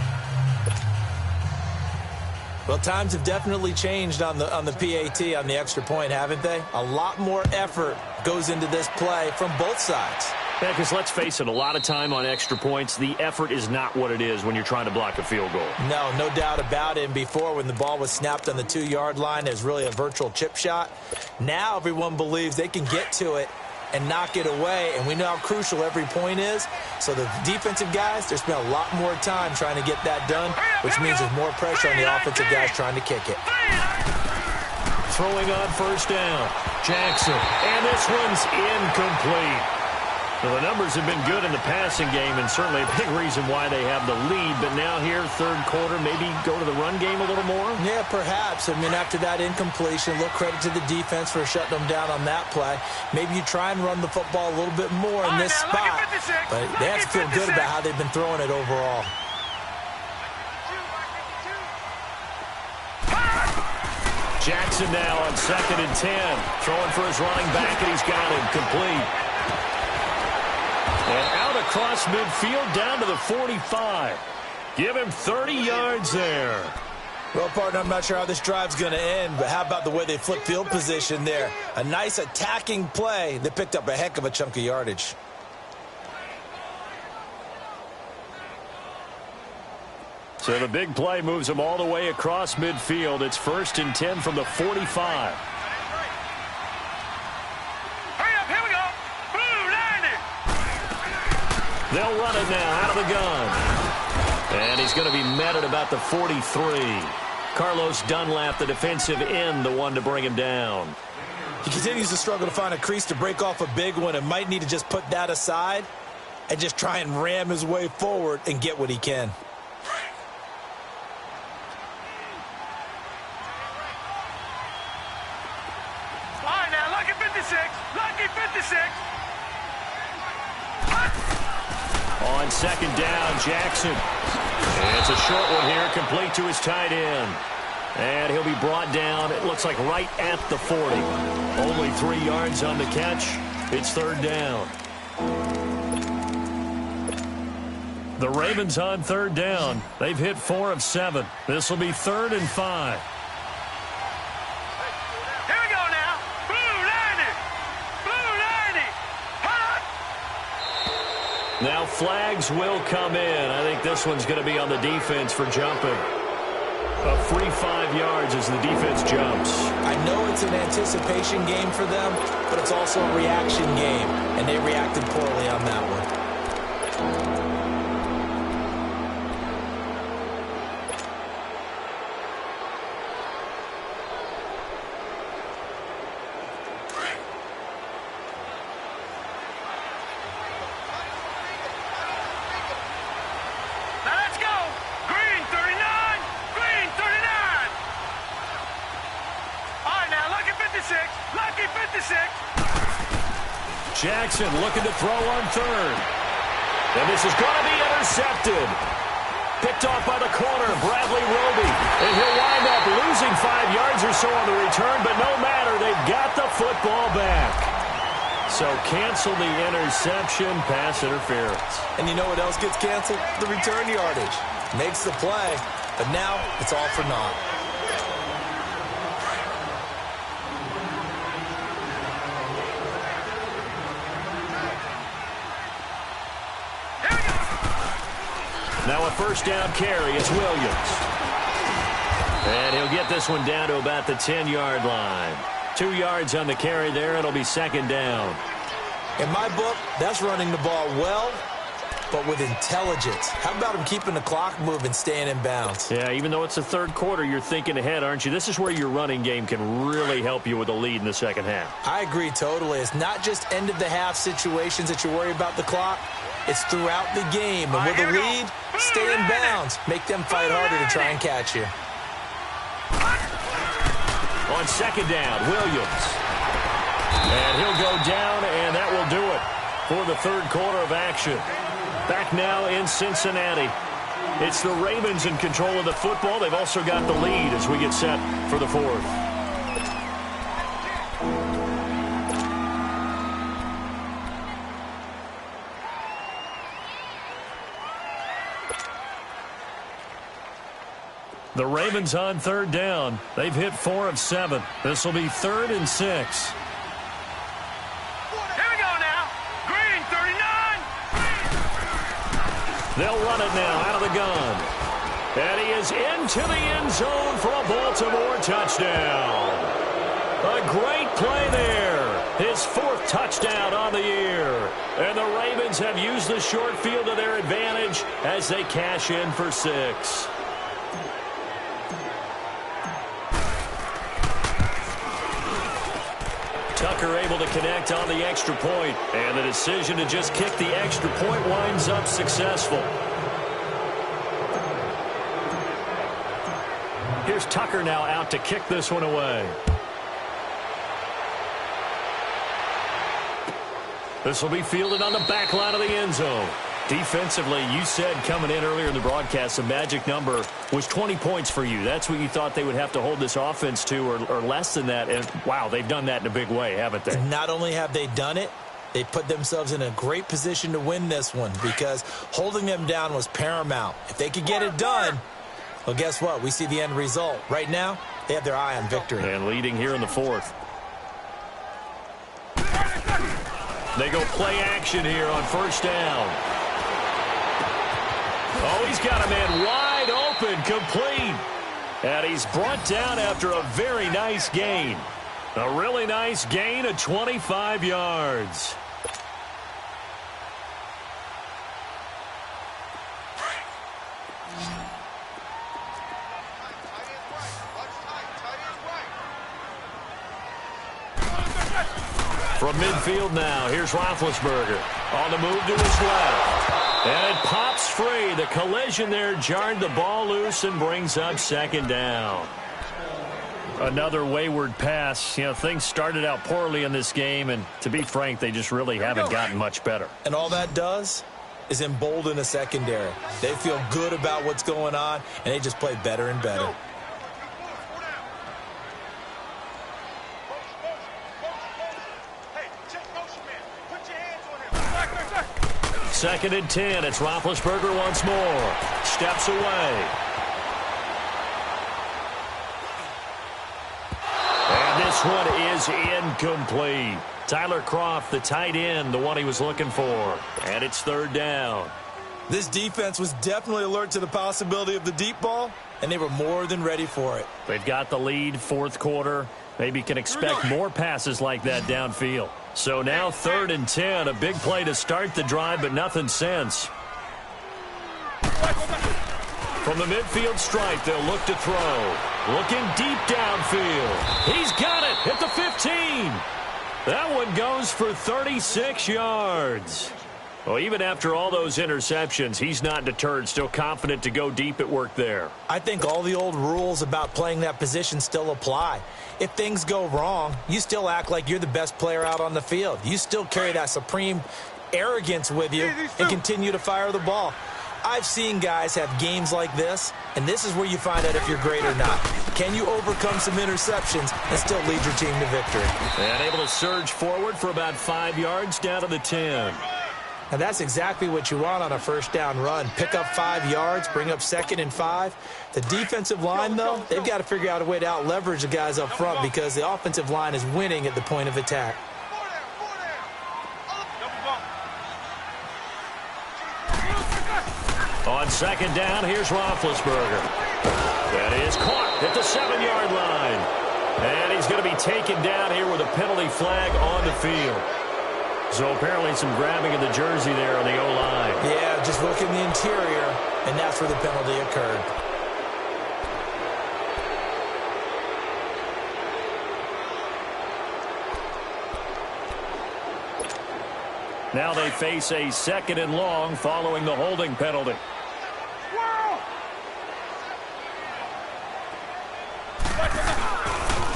Well, times have definitely changed on the PAT, on the extra point, haven't they? A lot more effort goes into this play from both sides. Yeah, because let's face it, a lot of time on extra points, the effort is not what it is when you're trying to block a field goal. No doubt about it. And before, when the ball was snapped on the 2-yard line, it was really a virtual chip shot. Now everyone believes they can get to it and knock it away, and we know how crucial every point is. So the defensive guys, they spend a lot more time trying to get that done, which means there's more pressure on the offensive guys trying to kick it. Throwing on 1st down, Jackson, and this one's incomplete. Well, the numbers have been good in the passing game, and certainly a big reason why they have the lead. But now here, third quarter, maybe go to the run game a little more? Yeah, perhaps. I mean, after that incompletion, look, credit to the defense for shutting them down on that play. Maybe you try and run the football a little bit more in this spot. But they have to feel good about how they've been throwing it overall. Jackson now on 2nd and 10. Throwing for his running back, and he's got him complete. And out across midfield down to the 45. Give him 30 yards there. Well, partner, I'm not sure how this drive's going to end, but how about the way they flip field position there? A nice attacking play that picked up a heck of a chunk of yardage. So the big play moves them all the way across midfield. It's 1st and 10 from the 45. They'll run it now out of the gun. And he's going to be met at about the 43. Carlos Dunlap, the defensive end, the one to bring him down. He continues to struggle to find a crease to break off a big one and might need to just put that aside and just try and ram his way forward and get what he can. All right, now, lucky 56. Lucky 56. On 2nd down, Jackson. And it's a short one here, complete to his tight end. And he'll be brought down, it looks like right at the 40. Only 3 yards on the catch. It's 3rd down. The Ravens on 3rd down. They've hit 4 of 7. This will be 3rd and 5. Now flags will come in. I think this one's going to be on the defense for jumping. A free 5 yards as the defense jumps. I know it's an anticipation game for them, but it's also a reaction game, and they reacted poorly on that one. Jackson looking to throw on 3rd. And this is going to be intercepted. Picked off by the corner, Bradley Roby. And he'll wind up losing 5 yards or so on the return, but no matter, they've got the football back. So cancel the interception, pass interference. And you know what else gets canceled? The return yardage. Makes the play, but now it's all for naught. Now a 1st down carry. It's Williams. And he'll get this one down to about the 10-yard line. 2 yards on the carry there. It'll be 2nd down. In my book, that's running the ball well, but with intelligence. How about him keeping the clock moving, staying in bounds? Yeah, even though it's the 3rd quarter, you're thinking ahead, aren't you? This is where your running game can really help you with a lead in the 2nd half. I agree totally. It's not just end-of-the-half situations that you worry about the clock. It's throughout the game. And with a lead, stay in bounds. Make them fight harder to try and catch you. On 2nd down, Williams. And he'll go down, and that will do it for the 3rd quarter of action. Back now in Cincinnati. It's the Ravens in control of the football. They've also got the lead as we get set for the 4th. The Ravens on 3rd down. They've hit 4 of 7. This will be 3rd and 6. Here we go now. Green, 39. They'll run it now out of the gun. And he is into the end zone for a Baltimore touchdown. A great play there. His 4th touchdown on the year. And the Ravens have used the short field to their advantage as they cash in for 6. Tucker able to connect on the extra point, and the decision to just kick the extra point winds up successful. Here's Tucker now out to kick this one away. This will be fielded on the back line of the end zone. Defensively, you said coming in earlier in the broadcast, the magic number was 20 points for you. That's what you thought they would have to hold this offense to, or less than that. And, wow, they've done that in a big way, haven't they? And not only have they done it, they put themselves in a great position to win this one because holding them down was paramount. If they could get it done, well, guess what? We see the end result. Right now, they have their eye on victory. And leading here in the fourth. They go play action here on first down. Oh, he's got a man wide open, complete. And he's brought down after a very nice gain. A really nice gain of 25 yards. From midfield now, here's Roethlisberger on the move to his left. And it pops free. The collision there jarred the ball loose and brings up second down. Another wayward pass. You know, things started out poorly in this game, and to be frank, they just really haven't gotten much better. And all that does is embolden a secondary. They feel good about what's going on, and they just play better and better. Second and 10. It's Roethlisberger once more. Steps away. And this one is incomplete. Tyler Kroft, the tight end, the one he was looking for. And it's third down. This defense was definitely alert to the possibility of the deep ball, and they were more than ready for it. They've got the lead, fourth quarter. Maybe can expect more passes like that downfield. So now third and 10, a big play to start the drive, but nothing since. From the midfield stripe, they'll look to throw. Looking deep downfield. He's got it at the 15. That one goes for 36 yards. Well, even after all those interceptions, he's not deterred, still confident to go deep at work there. I think all the old rules about playing that position still apply. If things go wrong, you still act like you're the best player out on the field. You still carry that supreme arrogance with you and continue to fire the ball. I've seen guys have games like this, and this is where you find out if you're great or not. Can you overcome some interceptions and still lead your team to victory? And able to surge forward for about 5 yards down to the 10. And that's exactly what you want on a first down run. Pick up 5 yards, bring up second and 5. The defensive line, though, they've got to figure out a way to out-leverage the guys up front because the offensive line is winning at the point of attack. On second down, here's Roethlisberger. That is caught at the 7-yard line. And he's going to be taken down here with a penalty flag on the field. So apparently some grabbing of the jersey there on the O-line. Yeah, just look in the interior, and that's where the penalty occurred. Now they face a second and long following the holding penalty.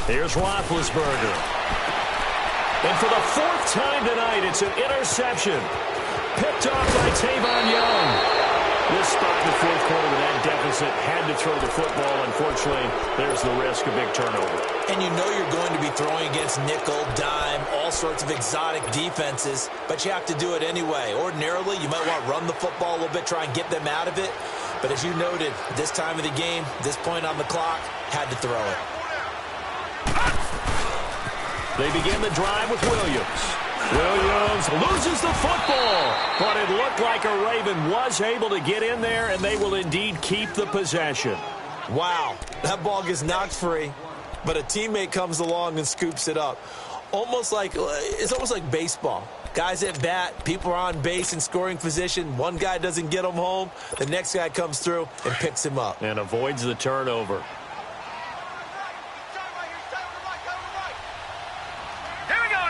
Here's Roethlisberger. And for the fourth time tonight, it's an interception. Picked off by Tavon Young. This spot in the fourth quarter with that deficit had to throw the football. Unfortunately, there's the risk of big turnover. And you know you're going to be throwing against nickel, dime, all sorts of exotic defenses, but you have to do it anyway. Ordinarily, you might want to run the football a little bit, try and get them out of it. But as you noted, this time of the game, this point on the clock, had to throw it. They begin the drive with Williams. Williams loses the football, but it looked like a Raven was able to get in there, and they will indeed keep the possession. Wow, that ball gets knocked free, but a teammate comes along and scoops it up. It's almost like baseball. Guys at bat, people are on base in scoring position. One guy doesn't get him home. The next guy comes through and picks him up. And avoids the turnover. Here we go.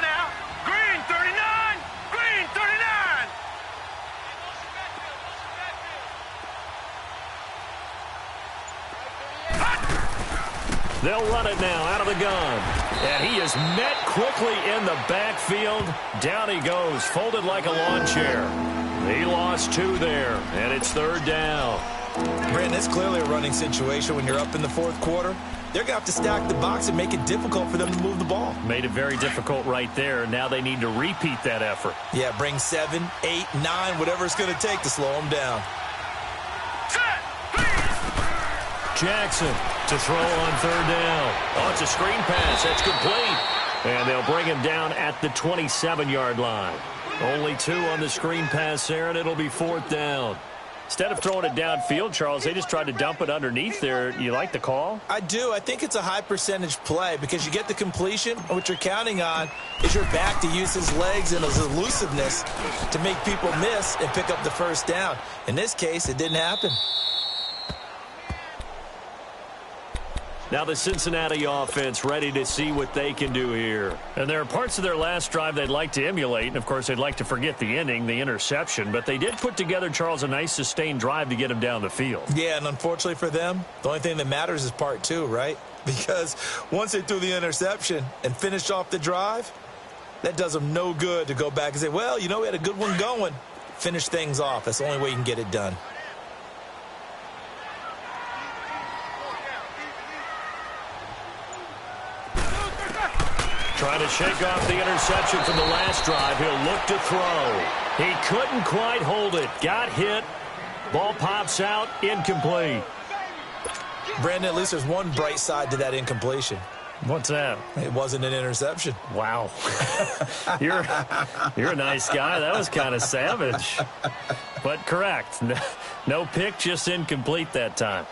run it now out of the gun. And he is met quickly in the backfield. Down he goes, folded like a lawn chair. He lost 2 there, and it's 3rd down. Brandon, it's clearly a running situation when you're up in the 4th quarter. They're going to have to stack the box and make it difficult for them to move the ball. Made it very difficult right there. Now they need to repeat that effort. Yeah, bring 7, 8, 9, whatever it's going to take to slow them down. Jackson to throw on 3rd down. Oh, it's a screen pass. That's complete. And they'll bring him down at the 27-yard line. Only 2 on the screen pass there, and it'll be 4th down. Instead of throwing it downfield, Charles, they just tried to dump it underneath there. You like the call? I do. I think it's a high percentage play because you get the completion. What you're counting on is your back to use his legs and his elusiveness to make people miss and pick up the 1st down. In this case, it didn't happen. Now the Cincinnati offense ready to see what they can do here. And there are parts of their last drive they'd like to emulate. And, of course, they'd like to forget the ending, the interception. But they did put together, Charles, a nice sustained drive to get him down the field. Yeah, and unfortunately for them, the only thing that matters is part 2, right? Because once they threw the interception and finished off the drive, that does them no good to go back and say, well, you know, we had a good one going. Finish things off. That's the only way you can get it done. Trying to shake off the interception from the last drive. He'll look to throw. He couldn't quite hold it. Got hit. Ball pops out. Incomplete. Brandon, at least there's one bright side to that incompletion. What's that? It wasn't an interception. Wow. You're a nice guy. That was kind of savage. But correct. No pick, just incomplete that time.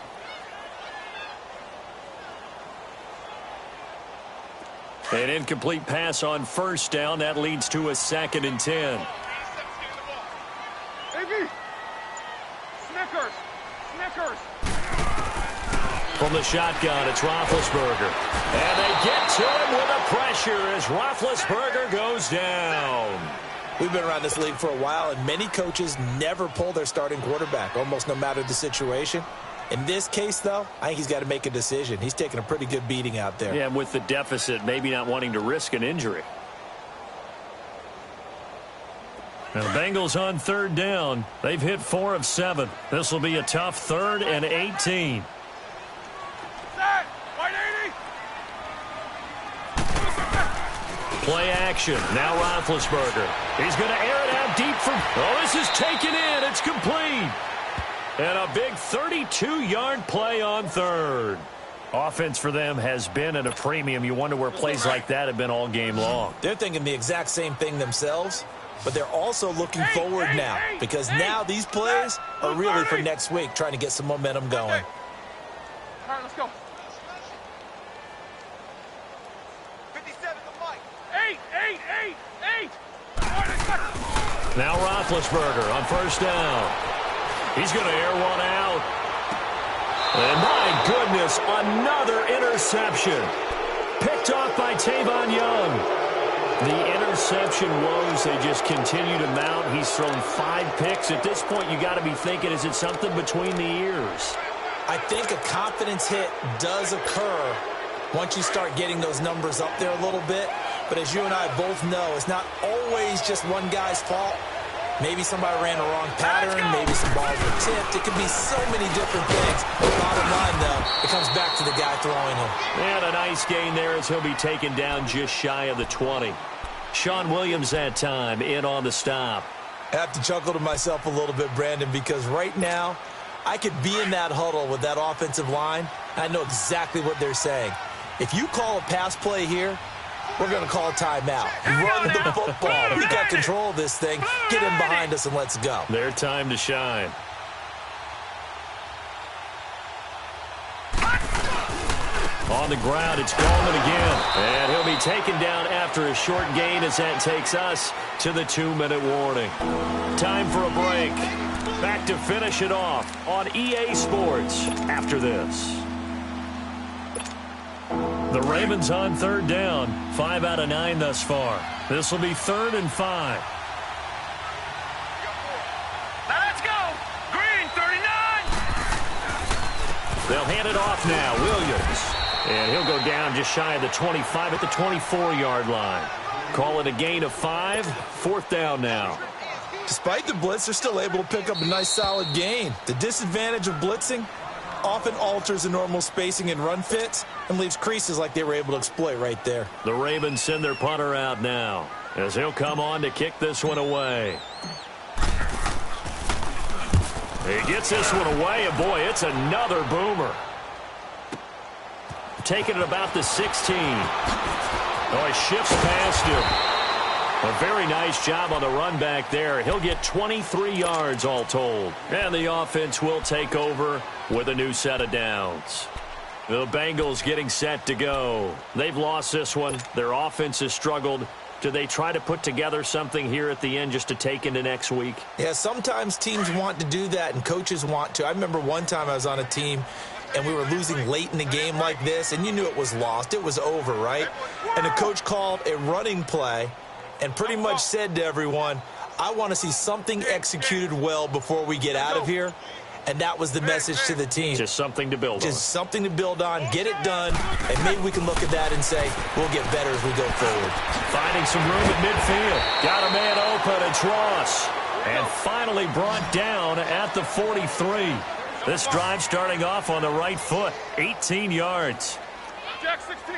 An incomplete pass on 1st down. That leads to a 2nd and 10. Snickers. From the shotgun, it's Roethlisberger. And they get to him with the pressure as Roethlisberger goes down. We've been around this league for a while, and many coaches never pull their starting quarterback, almost no matter the situation. In this case, though, I think he's got to make a decision. He's taking a pretty good beating out there. Yeah, and with the deficit, maybe not wanting to risk an injury. Now, the Bengals on 3rd down. They've hit 4 of 7. This will be a tough 3rd and 18. Play action. Now Roethlisberger. He's going to air it out deep from... Oh, this is taken in. It's complete. And a big 32-yard play on 3rd. Offense for them has been at a premium. You wonder where plays like that have been all game long. They're thinking the exact same thing themselves, but they're also looking forward now because now these plays are really for next week, trying to get some momentum going. All right, let's go. 57 to Mike. 8. Now Roethlisberger on 1st down. He's going to air one out. And my goodness, another interception. Picked off by Tavon Young. The interception woes, they just continue to mount. He's thrown 5 picks. At this point, you got to be thinking, is it something between the ears? I think a confidence hit does occur once you start getting those numbers up there a little bit. But as you and I both know, it's not always just one guy's fault. Maybe somebody ran a wrong pattern. Maybe some balls were tipped. It could be so many different things. Bottom line, though, it comes back to the guy throwing them. And a nice gain there as he'll be taken down just shy of the 20. Sean Williams that time in on the stop. I have to chuckle to myself a little bit, Brandon, because right now I could be in that huddle with that offensive line. I know exactly what they're saying. If you call a pass play here, we're going to call a timeout. Run the football. We got control of this thing. Get him behind us and let's go. Their time to shine. On the ground, it's Gallman again. And he'll be taken down after a short gain as that takes us to the 2-minute warning. Time for a break. Back to finish it off on EA Sports after this. The Ravens on 3rd down. 5 out of 9 thus far. This will be 3rd and 5. Now let's go. Green, 39. They'll hand it off now. Williams. And he'll go down just shy of the 25 at the 24-yard line. Call it a gain of 5. 4th down now. Despite the blitz, they're still able to pick up a nice solid gain. The disadvantage of blitzing often alters the normal spacing and run fits and leaves creases like they were able to exploit right there. The Ravens send their punter out now as he'll come on to kick this one away. He gets this one away, and boy, it's another boomer. Taking it about the 16. Oh, he shifts past him. A very nice job on the run back there. He'll get 23 yards all told. And the offense will take over with a new set of downs. The Bengals getting set to go. They've lost this one. Their offense has struggled. Do they try to put together something here at the end just to take into next week? Yeah, sometimes teams want to do that and coaches want to. I remember one time I was on a team and we were losing late in the game like this, and you knew it was lost. It was over, right? And the coach called a running play and pretty much said to everyone, I want to see something executed well before we get out of here. And that was the message to the team. Just something to build on. Just something to build on, get it done, and maybe we can look at that and say, we'll get better as we go forward. Finding some room at midfield. Got a man open, it's Ross. And finally brought down at the 43. This drive starting off on the right foot, 18 yards. Jack 16.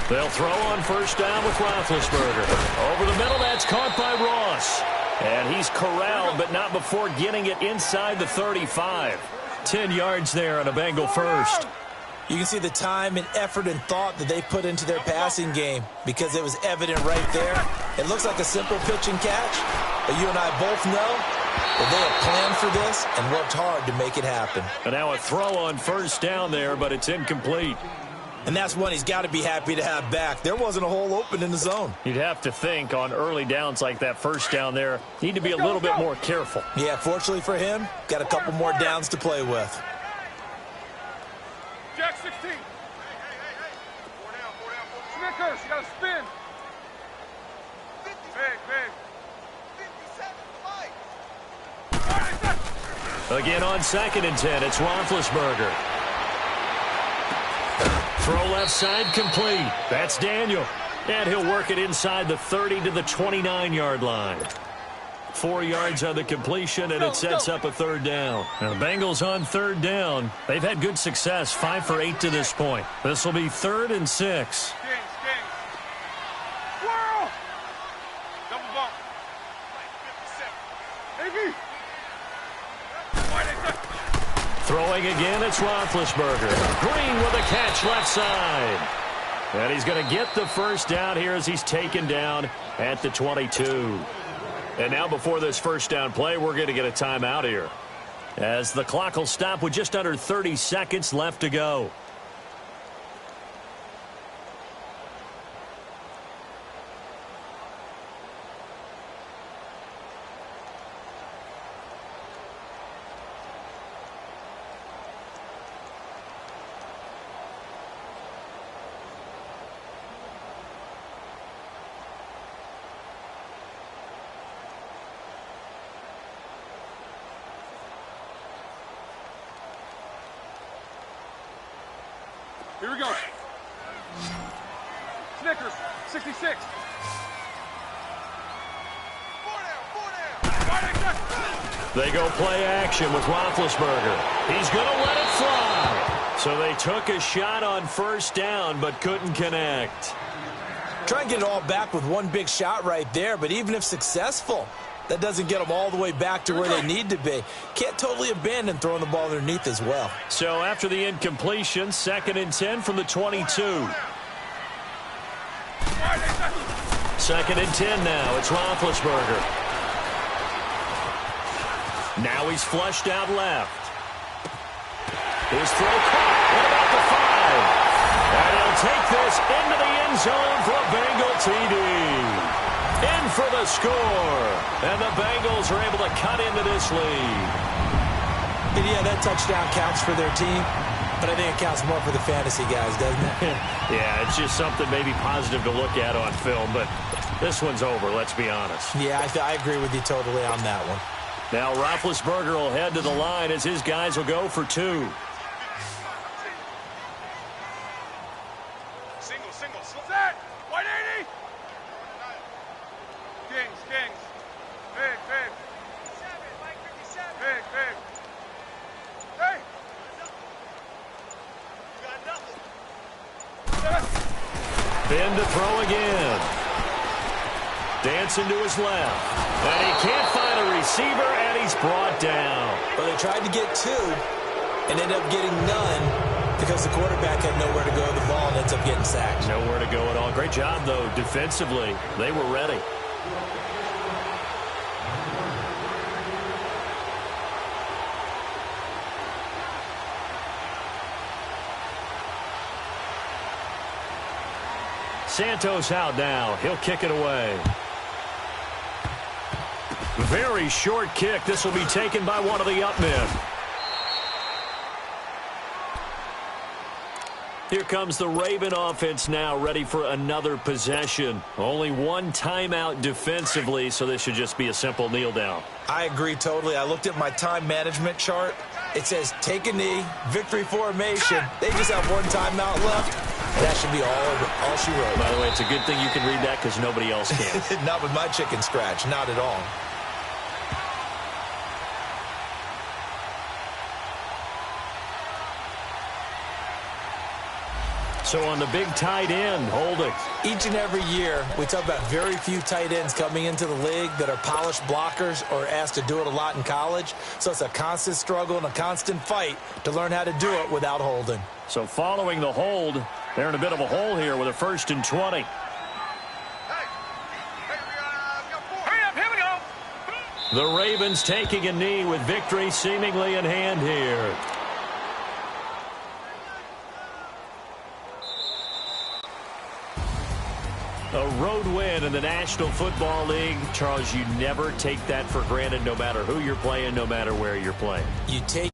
They'll throw on first down with Roethlisberger. Over the middle, that's caught by Ross. And he's corralled, but not before getting it inside the 35. 10 yards there on a Bengal first. You can see the time and effort and thought that they put into their passing game because it was evident right there. It looks like a simple pitch and catch, but you and I both know that they have planned for this and worked hard to make it happen. And now a throw on first down there, but it's incomplete. And that's one he's got to be happy to have back. There wasn't a hole open in the zone. You'd have to think on early downs like that first down there, need to be a little bit more careful. Yeah, fortunately for him, got a couple more downs to play with. Jack 16. Snickers, you got to spin. Big. Again on 2nd and 10, it's Roethlisberger. Throw left side complete. That's Daniel. And he'll work it inside the 30 to the 29-yard line. 4 yards on the completion, and it sets up a 3rd down. Now, the Bengals on 3rd down. They've had good success, 5 for 8 to this point. This will be 3rd and 6. Whirl. Double bump. 57. Throwing again, it's Roethlisberger. Green with a catch left side. And he's going to get the first down here as he's taken down at the 22. And now before this first down play, we're going to get a timeout here, as the clock will stop with just under 30 seconds left to go. Here we go. Snickers, 66. They go play action with Roethlisberger. He's going to let it fly. So they took a shot on first down, but couldn't connect. Try and get it all back with one big shot right there, but even if successful, that doesn't get them all the way back to where they need to be. Can't totally abandon throwing the ball underneath as well. So after the incompletion, 2nd and 10 from the 22. 2nd and 10 now. It's Roethlisberger. Now he's flushed out left. His throw caught. What about the 5? And he'll take this into the end zone for a Bengal TD. In for the score. And the Bengals are able to cut into this lead. And yeah, that touchdown counts for their team, but I think it counts more for the fantasy guys, doesn't it? Yeah, it's just something maybe positive to look at on film, but this one's over, let's be honest. Yeah, I agree with you totally on that one. Now Roethlisberger will head to the line as his guys will go for 2. Single. Set. 180. Kings. Big. Big. Hey. You got nothing. Finn to throw again. Dancing to his left. And he can't find a receiver, and he's brought down. Well, they tried to get two and ended up getting none because the quarterback had nowhere to go with the ball and ends up getting sacked. Nowhere to go at all. Great job, though, defensively. They were ready. Santos out now. He'll kick it away. Very short kick. This will be taken by one of the up men. Here comes the Raven offense now, ready for another possession. Only one timeout defensively, so this should just be a simple kneel down. I agree totally. I looked at my time management chart. It says take a knee, victory formation. They just have one timeout left. That should be all she wrote. By the way, it's a good thing you can read that because nobody else can. Not with my chicken scratch. Not at all. So on the big tight end, holding. Each and every year, we talk about very few tight ends coming into the league that are polished blockers or asked to do it a lot in college. So it's a constant struggle and a constant fight to learn how to do it without holding. So following the hold, they're in a bit of a hole here with a 1st and 20. Hurry up, here we go. The Ravens taking a knee with victory seemingly in hand here. A road win in the National Football League. Charles, you never take that for granted, no matter who you're playing, no matter where you're playing. You take